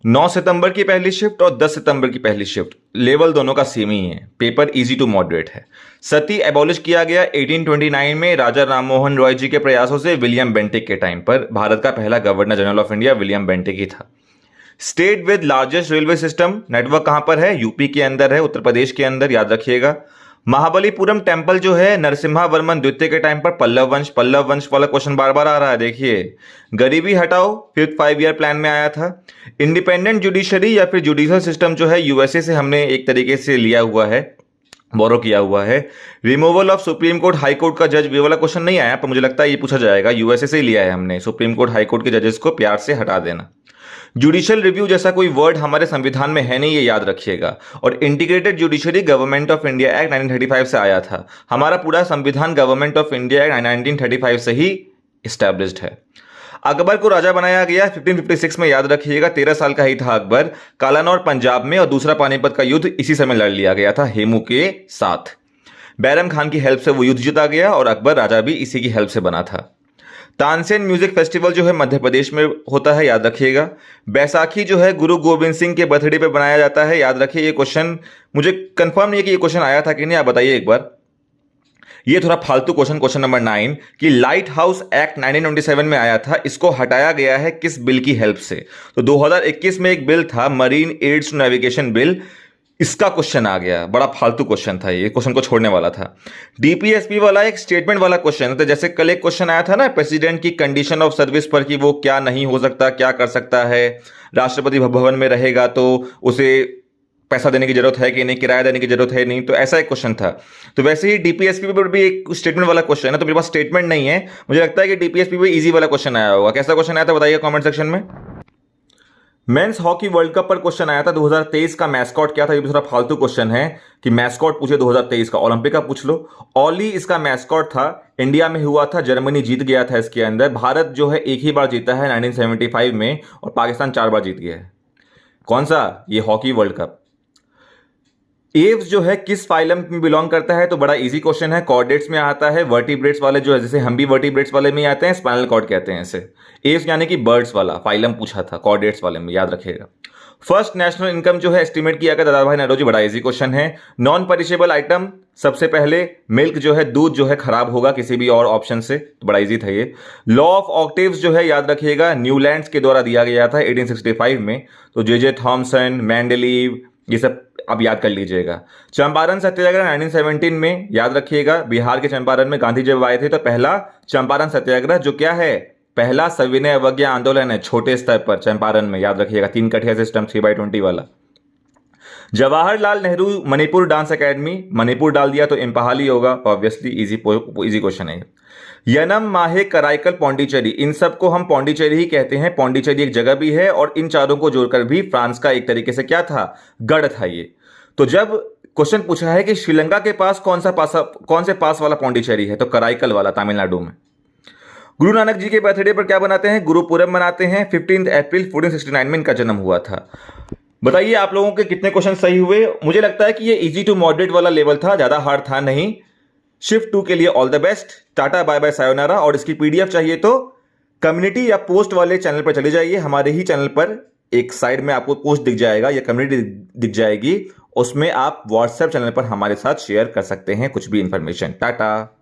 9 सितंबर की पहली शिफ्ट और 10 सितंबर की पहली शिफ्ट लेवल दोनों का सेम ही है। पेपर इजी टू मॉडरेट है। सती एबॉलिश किया गया 1829 में राजा राममोहन रॉय जी के प्रयासों से विलियम बेंटिक के टाइम पर। भारत का पहला governor general of India William Bentinck ही था। State with largest railway system network कहां पर है? यूपी के अंदर है, उत्तर प्रदेश के अंदर, याद रखिएगा। महाबलीपुरम टेम्पल जो है नरसिम्हा वर्मन द्वितीय के टाइम पर पल्लव वंश वाला क्वेश्चन बार बार आ रहा है, देखिए। गरीबी हटाओ 5 ईयर प्लान में आया था। इंडिपेंडेंट जुडिशरी या फिर जुडिशल सिस्टम जो है यूएसए से हमने एक तरीके से लिया हुआ है, बोरो किया हुआ है। Removal of supreme court high court का जज, ये वाला क्वेश्चन नहीं आया पर मुझे लगता है ये पूछा जाएगा। यूएसए से ही लिया है हमने, सुप्रीम कोर्ट हाई कोर्ट के जजेस को प्यार से हटा देना। जुडिशियल रिव्यू जैसा कोई वर्ड हमारे संविधान में है नहीं, ये याद रखिएगा। और integrated judiciary government of India act 1935 से आया था। हमारा पूरा संविधान गवर्नमेंट ऑफ इंडिया एक्ट 1935 से ही इस्टेब्लिश्ड है। अकबर को राजा बनाया गया 1556 में, याद रखिएगा। 13 साल का ही था अकबर। कालानौर पंजाब में और दूसरा पानीपत का युद्ध इसी समय लड़ लिया गया था हेमू के साथ। बैरम खान की हेल्प से वो युद्ध जीता गया और अकबर राजा भी इसी की हेल्प से बना था। तानसेन म्यूजिक फेस्टिवल जो है मध्य प्रदेश में होता है, याद रखिएगा। बैसाखी जो है गुरु गोविंद सिंह के बर्थडे पे बनाया जाता है, याद रखिए। ये क्वेश्चन मुझे कंफर्म नहीं है कि ये क्वेश्चन आया था कि नहीं, आप बताइए एक बार। ये थोड़ा फालतू क्वेश्चन, क्वेश्चन नंबर 9 कि लाइट हाउस एक्ट 1927 में आया था, इसको हटाया गया है किस बिल की हेल्प से? तो 2021 में एक बिल था marine aids to navigation bill, इसका क्वेश्चन आ गया। बड़ा फालतू क्वेश्चन था, ये क्वेश्चन को छोड़ने वाला था। डीपीएसपी वाला एक स्टेटमेंट वाला क्वेश्चन है। तो जैसे कल एक क्वेश्चन आया था ना प्रेसिडेंट की कंडीशन ऑफ सर्विस पर कि वो क्या नहीं हो सकता, क्या कर सकता है, राष्ट्रपति भवन में रहेगा तो उसे पैसा देने की जरूरत है कि नहीं, किराया देने की जरूरत है नहीं, तो ऐसा एक क्वेश्चन था। तो वैसे ही डीपीएसपी पर भी एक स्टेटमेंट वाला क्वेश्चन है, तो मेरे पास स्टेटमेंट नहीं है। मुझे लगता है कि डीपीएसपी पे इजी वाला क्वेश्चन आया होगा। कैसा क्वेश्चन आया था बताइए कमेंट सेक्शन में। मेंस हॉकी वर्ल्ड कप पर क्वेश्चन आया था 2023 का मैस्कॉट क्या था? ये भी थोड़ा फालतू क्वेश्चन है कि मैस्कॉट पूछे 2023 का, ओलंपिक का पूछ लो। ओली इसका मैस्कॉट था, इंडिया में हुआ था, जर्मनी जीत गया था इसके अंदर। भारत जो है एक ही बार जीता है 1975 में और पाकिस्तान 4 बार जीत गया है। कौन सा? ये हॉकी वर्ल्ड कप। एव्स जो है किस फाइलम में बिलोंग करता है? तो बड़ा इजी क्वेश्चन है, कॉर्डेट्स में आता है। वर्टिब्रेट्स वाले जो है, जैसे हम भी वर्टिब्रेट्स वाले में आते हैं, स्पाइनल कॉर्ड कहते हैं इसे। एव्स यानी कि बर्ड्स वाला फाइलम पूछा था, कॉर्डेट्स वाले में, याद रखिएगा। फर्स्ट नेशनल इनकम जो है एस्टिमेट किया गया दादाभाई नौरोजी, बड़ा इजी क्वेश्चन है। नॉन पेरिशेबल आइटम, सबसे पहले मिल्क जो है, दूध जो है खराब होगा किसी भी और ऑप्शन से, तो बड़ा इजी था ये। लॉ ऑफ ऑक्टेव्स जो है, याद रखिएगा, न्यूलैंड्स के द्वारा दिया गया था 1865 में। तो जे थॉमसन, मैंडलीव, ये सब आप याद कर लीजिएगा। चंपारण सत्याग्रह 1917 में, याद रखिएगा। बिहार के चंपारण में गांधी जब आए थे तो पहला चंपारण सत्याग्रह जो क्या है, पहला सविनय अवज्ञा आंदोलन है छोटे स्तर पर चंपारण में, याद रखिएगा। 3 कठिया सिस्टम 3/20 वाला। जवाहरलाल नेहरू मणिपुर डांस एकेडमी, मणिपुर डाल दिया तो इम्पहाली होगा, ऑब्वियसली इजी क्वेश्चन है। यनम, माहे, कराईकल, पौंडीचेरी, इन सबको हम पौंडीचेरी ही कहते हैं। पौंडीचेरी एक जगह भी है और इन चारों को जोड़कर भी फ्रांस का एक तरीके से क्या था, गढ़ था ये। तो जब क्वेश्चन पूछा है कि श्रीलंका के पास कौन से पास वाला पौंडीचेरी है, तो कराईकल वाला, तमिलनाडु में। गुरु नानक जी के बर्थडे पर क्या बनाते हैं? गुरुपुरम मनाते हैं। 15 अप्रैल 1469 में इनका जन्म हुआ था। बताइए आप लोगों के कितने क्वेश्चन सही हुए? मुझे लगता है कि ये इजी टू मॉडरेट वाला लेवल था, ज्यादा हार्ड था नहीं। शिफ्ट 2 के लिए ऑल द बेस्ट, टाटा बाय बाय सायोनारा। और इसकी पीडीएफ चाहिए तो कम्युनिटी या पोस्ट वाले चैनल पर चले जाइए। हमारे ही चैनल पर एक साइड में आपको पोस्ट दिख जाएगा या कम्युनिटी दिख जाएगी, उसमें आप व्हाट्सएप चैनल पर हमारे साथ शेयर कर सकते हैं कुछ भी इंफॉर्मेशन। टाटा।